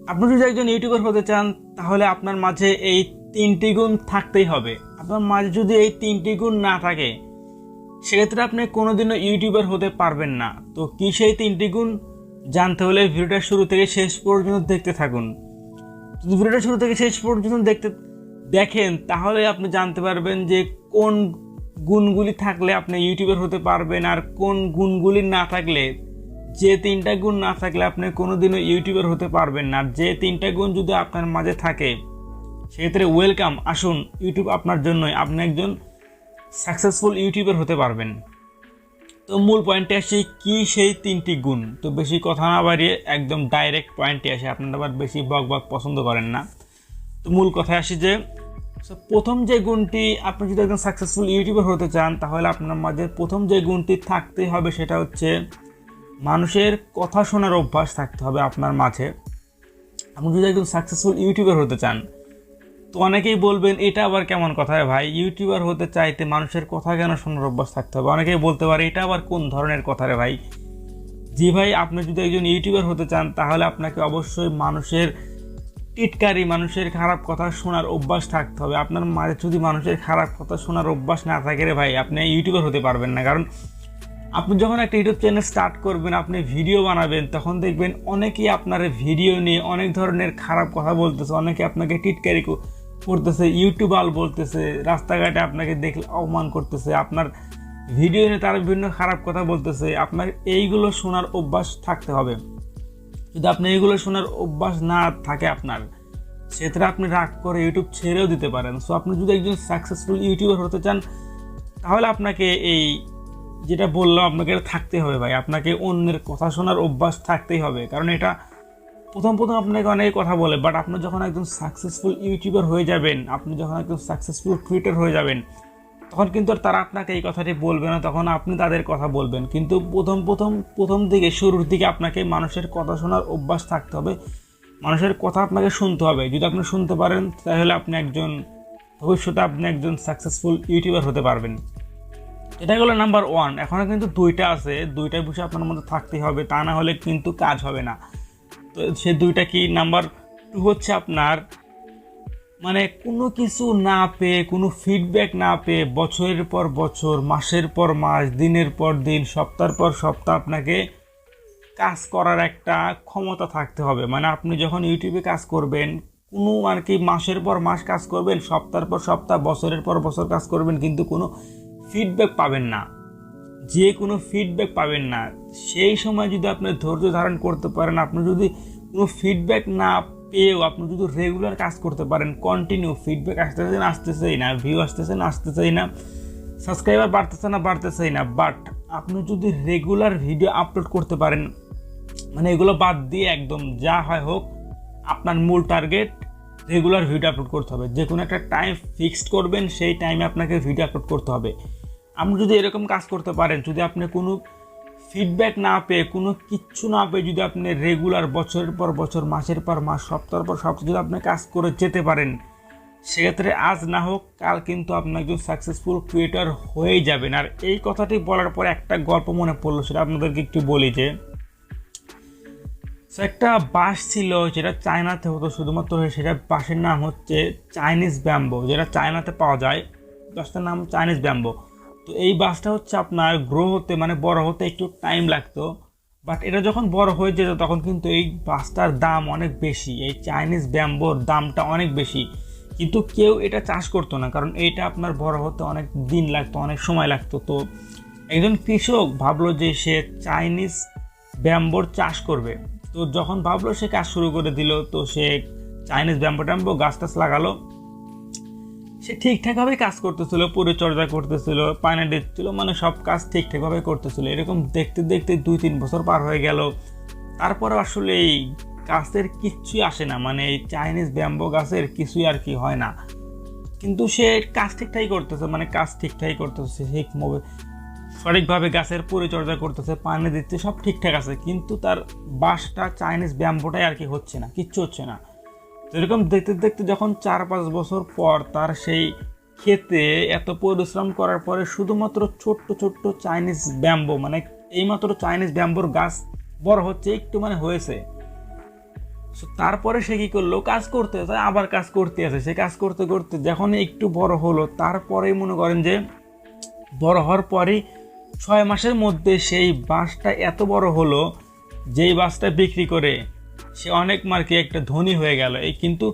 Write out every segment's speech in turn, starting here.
আপনি যদি একজন ইউটিউবার হতে চান তাহলে আপনার মাঝে এই 3টি গুণ থাকতেই হবে। আপনার মাঝে যদি এই 3টি গুণ না থাকে সেক্ষেত্রে আপনি কোনোদিনও ইউটিউবার হতে পারবেন না। তো কি সেই 3টি গুণ জানতে হলে ভিডিওটা শুরু থেকে শেষ পর্যন্ত দেখতে থাকুন। যদি ভিডিওটা শুরু থেকে শেষ পর্যন্ত দেখেন তাহলে আপনি জানতে পারবেন যে কোন গুণগুলি থাকলে আপনি ইউটিউবার হতে পারবেন, আর কোন গুণগুলি না থাকলে, যে 3টা গুণ না থাকলে আপনি কোনোদিনও ইউটিউবার হতে পারবেন না। যে 3টা গুণ যদি আপনার মাঝে থাকে সেক্ষেত্রে ওয়েলকাম, আসুন ইউটিউব আপনার জন্যই, আপনি একজন সাকসেসফুল ইউটিউবার হতে পারবেন। তো মূল পয়েন্টে আসি, কি সেই 3টি গুণ। তো বেশি কথা না বাড়িয়ে একদম ডাইরেক্ট পয়েন্টে আসে, আপনারা আবার বেশি বক পছন্দ করেন না। তো মূল কথায় আসি যে প্রথম যে গুণটি, আপনি যদি একজন সাকসেসফুল ইউটিউবার হতে চান তাহলে আপনার মাঝে প্রথম যে গুণটি থাকতে হবে সেটা হচ্ছে মানুষের কথা শোনার অভ্যাস থাকতে হবে আপনার মাঝে। আপনি যদি একজন সাকসেসফুল ইউটিউবার হতে চান তো অনেকেই বলবেন এটা আবার কেমন কথা ভাই, ইউটিউবার হতে চাইতে মানুষের কথা কেন শোনার অভ্যাস থাকতে হবে। অনেকেই বলতে পারে এটা আবার কোন ধরনের কথা রে ভাই। জি ভাই, আপনি যদি একজন ইউটিউবার হতে চান তাহলে আপনাকে অবশ্যই মানুষের টিটকারি, মানুষের খারাপ কথা শোনার অভ্যাস থাকতে হবে। আপনার মাঝে যদি মানুষের খারাপ কথা শোনার অভ্যাস না থাকে রে ভাই, আপনি ইউটিউবার হতে পারবেন না। কারণ আপনি যখন একটা ইউটিউব চ্যানেল স্টার্ট করবেন, আপনি ভিডিও বানাবেন, তখন দেখবেন অনেকেই আপনার ভিডিও নিয়ে অনেক ধরনের খারাপ কথা বলতেছে, অনেকে আপনাকে টিটকারি করতেছে, ইউটিউবার বলতেছে, রাস্তাঘাটে আপনাকে দেখলে অপমান করতেছে, আপনার ভিডিও নিয়ে তারা বিভিন্ন খারাপ কথা বলতেছে। আপনার এইগুলো শোনার অভ্যাস থাকতে হবে। যদি আপনি এইগুলো শোনার অভ্যাস না থাকে আপনার, সেক্ষেত্রে আপনি রাগ করে ইউটিউব ছেড়েও দিতে পারেন। সো আপনি যদি একজন সাকসেসফুল ইউটিউবার হতে চান তাহলে আপনাকে এই যেটা বললাম আপনাকে এটা থাকতে হবে ভাই। আপনাকে অন্যের কথা শোনার অভ্যাস থাকতেই হবে। কারণ এটা প্রথম আপনাকে অনেকে কথা বলে, বাট আপনি যখন একজন সাকসেসফুল ইউটিউবার হয়ে যাবেন, আপনি যখন একজন সাকসেসফুল ক্রিয়েটর হয়ে যাবেন, তখন কিন্তু আর তারা আপনাকে এই কথাটি বলবে না, তখন আপনি তাদের কথা বলবেন। কিন্তু প্রথম দিকে, শুরুর দিকে আপনাকে মানুষের কথা শোনার অভ্যাস থাকতে হবে, মানুষের কথা আপনাকে শুনতে হবে। যদি আপনি শুনতে পারেন তাহলে আপনি ভবিষ্যতে আপনি একজন সাকসেসফুল ইউটিউবার হতে পারবেন। এটা হলো নাম্বার 1। এখনও কিন্তু 2টা আছে, 2টা বিষয় আপনার মধ্যে থাকতেই হবে, তা না হলে কিন্তু কাজ হবে না। তো সে 2টা কি, নাম্বার 2 হচ্ছে আপনার মানে কোনো কিছু না পেয়ে, কোনো ফিডব্যাক না পেয়ে বছরের পর বছর, মাসের পর মাস, দিনের পর দিন, সপ্তাহের পর সপ্তাহ আপনাকে কাজ করার একটা ক্ষমতা থাকতে হবে। মানে আপনি যখন ইউটিউবে কাজ করবেন, কোনো আর কি মাসের পর মাস কাজ করবেন, সপ্তাহের পর সপ্তাহ, বছরের পর বছর কাজ করবেন, কিন্তু কোনো ফিডব্যাক পাবেন না, যে কোনো ফিডব্যাক পাবেন না। সেই সময় যদি আপনি ধৈর্য ধারণ করতে পারেন, আপনি যদি কোনো ফিডব্যাক না পেয়েও আপনি যদি রেগুলার কাজ করতে পারেন, কন্টিনিউ, ফিডব্যাক আসতেছেই না, ভিউ আসতেছেই না, সাবস্ক্রাইবার বাড়তেছেই না, বাট আপনি যদি রেগুলার ভিডিও আপলোড করতে পারেন, মানে এগুলো বাদ দিয়ে একদম যা হয় হোক, আপনার মূল টার্গেট রেগুলার ভিডিও আপলোড করতে হবে। যে কোনো একটা টাইম ফিক্সড করবেন, সেই টাইমে আপনাকে ভিডিও আপলোড করতে হবে। আপনি যদি এরকম কাজ করতে পারেন, যদি আপনি কোনো ফিডব্যাক না পেয়ে, কোনো কিচ্ছু না পেয়ে যদি আপনি রেগুলার বছরের পর বছর, মাসের পর মাস, সপ্তাহের পর সপ্তাহ যদি আপনি কাজ করে যেতে পারেন, সেক্ষেত্রে আজ না হোক কাল কিন্তু আপনি একজন সাকসেসফুল ক্রিয়েটর হয়ে যাবেন। আর এই কথাটি বলার পর একটা গল্প মনে পড়লো, সেটা আপনাদেরকে একটু বলি। যে একটা বাঁশ ছিল যেটা চায়নাতে হতো শুধুমাত্র, সেটা বাঁশের নাম হচ্ছে চাইনিজ ব্যাম্বো, যেটা চায়নাতে পাওয়া যায়, বাঁশটার নাম চাইনিজ ব্যাম্বো। তো এই বাঁশটা হচ্ছে আপনার গ্রো হতে, মানে বড় হতে একটু টাইম লাগতো, বাট এটা যখন বড় হয়ে যেত তখন কিন্তু এই বাঁশটার দাম অনেক বেশি, এই চাইনিজ ব্যাম্বোর দামটা অনেক বেশি, কিন্তু কেউ এটা চাষ করতো না, কারণ এইটা আপনার বড় হতে অনেক দিন লাগতো, অনেক সময় লাগতো। তো একজন কৃষক ভাবলো যে সে চাইনিজ ব্যাম্বোর চাষ করবে। তো যখন ভাবলো সে কাজ শুরু করে দিল, তো সে চাইনিজ ব্যাম্বো গাছ টাছ লাগালো। সে ঠিকঠাকভাবে কাজ করতেছিল, পরিচর্যা করতেছিল, পানি দিচ্ছিল, মানে সব কাজ ঠিকঠাকভাবে করতেছিল। এরকম দেখতে দেখতে 2-3 বছর পার হয়ে গেল। তারপরে আসলে এই গাছের কিচ্ছুই আসে না, মানে এই চাইনিজ ব্যাম্বো গাছের কিছুই আর কি হয় না। কিন্তু সে কাজ ঠিকঠাকই করতেছে, মানে কাজ ঠিকঠাকই করতেছে, সঠিকভাবে গাছের পরিচর্যা করতেছে, পানি দিচ্ছে, সব ঠিকঠাক আছে, কিন্তু তার বাঁশটা, চাইনিজ ব্যাম্বোটাই আর কি হচ্ছে না, কিচ্ছু হচ্ছে না। এরকম দেখতে দেখতে যখন 4-5 বছর পর তার সেই ক্ষেতে এত পরিশ্রম করার পরে শুধুমাত্র ছোট্ট চাইনিজ ব্যাম্বো, মানে এইমাত্র চাইনিজ ব্যাম্বোর গাছ বড় হচ্ছে, একটু মানে হয়েছে, তারপরে সে কী করলো, কাজ করতে আছে, আবার কাজ করতে আছে। সে কাজ করতে করতে যখন একটু বড় হলো, তারপরেই মনে করেন যে বড় হওয়ার পরেই 6 মাসের মধ্যে সেই বাসটা এত বড় হলো, যেই বাসটা বিক্রি করে সে অনেক মার্কে একটা ধনী হয়ে গেল। এই কিন্তু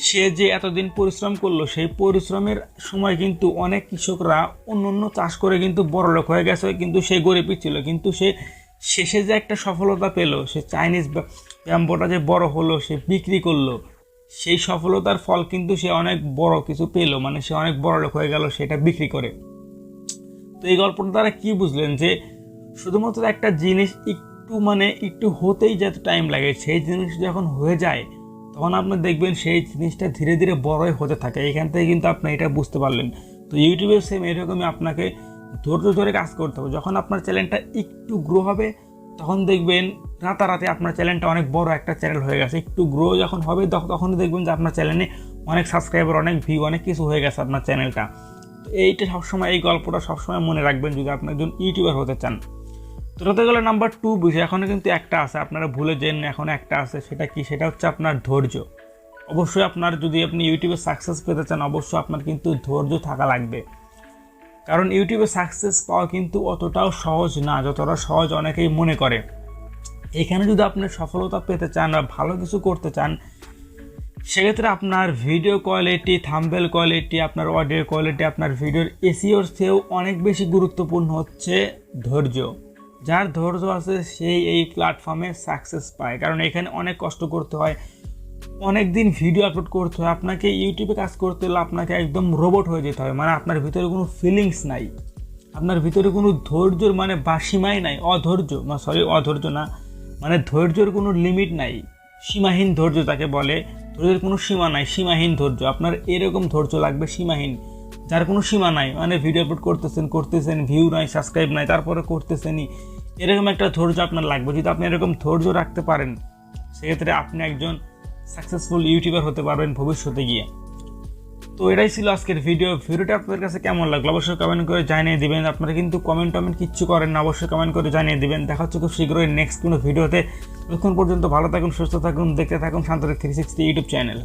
সে যে এতদিন পরিশ্রম করলো, সেই পরিশ্রমের সময় কিন্তু অনেক কৃষকরা অন্য চাষ করে কিন্তু বড়লোক হয়ে গেছে, কিন্তু সে গরিবই ছিল। কিন্তু সে শেষে যে একটা সফলতা পেল, সে চাইনিজ ব্যাম্বোটা যে বড় হলো, সে বিক্রি করলো, সেই সফলতার ফল কিন্তু সে অনেক বড় কিছু পেল, মানে সে অনেক বড়লোক হয়ে গেল সেটা বিক্রি করে। তো এই গল্পটা দ্বারা কি বুঝলেন, যে শুধুমাত্র একটা জিনিস একটু হতেই যত টাইম লাগে, সেই জিনিস যখন হয়ে যায় তখন আপনি দেখবেন সেই জিনিসটা ধীরে ধীরে বড়ই হতে থাকে। এখান থেকে কিন্তু আপনি এটা বুঝতে পারলেন। তো ইউটিউবে সেম এরকমই আপনাকে ধৈর্য ধরে কাজ করতে হবে। যখন আপনার চ্যানেলটা একটু গ্রো হবে, তখন দেখবেন রাতারাতি আপনার চ্যানেলটা অনেক বড় একটা চ্যানেল হয়ে গেছে। একটু গ্রো যখন হবে, তখন দেখবেন যে আপনার চ্যানেলে অনেক সাবস্ক্রাইবার, অনেক ভিউ, অনেক কিছু হয়ে গেছে আপনার চ্যানেলটা। তো এইটা সবসময়, এই গল্পটা সবসময় মনে রাখবেন যদি আপনি একজন ইউটিউবার হতে চান। তো হতে গেলে নাম্বার 2 বিষয়, এখনও কিন্তু একটা আছে, আপনারা ভুলে যান, এখন একটা আছে। সেটা কি? সেটা হচ্ছে আপনার ধৈর্য। অবশ্যই যদি আপনি ইউটিউবে সাকসেস পেতে চান, অবশ্যই আপনার কিন্তু ধৈর্য থাকা লাগবে। কারণ ইউটিউবে সাকসেস পাওয়া কিন্তু অতটাও সহজ না, যতটা সহজ অনেকেই মনে করে। এখানে যদি আপনি সফলতা পেতে চান বা ভালো কিছু করতে চান, সেক্ষেত্রে আপনার ভিডিও কোয়ালিটি, থাম্বনেল কোয়ালিটি, আপনার অডিও কোয়ালিটি, আপনার ভিডিওর এসইওর চেয়েও অনেক বেশি গুরুত্বপূর্ণ হচ্ছে ধৈর্য। যার ধৈর্য আছে সেই এই প্ল্যাটফর্মে সাকসেস পায়। কারণ এখানে অনেক কষ্ট করতে হয়, অনেক দিন ভিডিও আপলোড করতে হয়। আপনাকে ইউটিউবে কাজ করতে হলে আপনাকে একদম রোবট হয়ে যেতে হবে, মানে আপনার ভিতরে কোনো ফিলিংস নাই, আপনার ভিতরে কোনো ধৈর্যর বা সীমাই নাই। অধৈর্য না, মানে ধৈর্যের কোনো লিমিট নাই, সীমাহীন ধৈর্য তাকে বলে। ধৈর্যের কোনো সীমা নাই, সীমাহীন ধৈর্য। আপনার এরকম ধৈর্য লাগবে সীমাহীন, যার কোনো সীমা নাই, মানে ভিডিও আপলোড করতেছেন, ভিউ নাই, সাবস্ক্রাইব নাই, তারপরে করতেছেনই, এরকম একটা ধৈর্য আপনার লাগবে। যদি আপনি এরকম ধৈর্য রাখতে পারেন, সেক্ষেত্রে আপনি একজন সাকসেসফুল ইউটিউবার হতে পারবেন ভবিষ্যতে গিয়ে। তো এটাই ছিল আজকের ভিডিওটা আপনাদের কাছে কেমন লাগলো অবশ্যই কমেন্ট করে জানিয়ে দিবেন। আপনারা কিন্তু কমেন্ট কিচ্ছু করেন না, অবশ্যই কমেন্ট করে জানিয়ে দিবেন। দেখা হচ্ছে খুব শীঘ্রই নেক্সট কোনো ভিডিওতে। ততক্ষণ পর্যন্ত ভালো থাকুন, সুস্থ থাকুন, দেখতে থাকুন শান্তরিক 360 ইউটিউব চ্যানেল।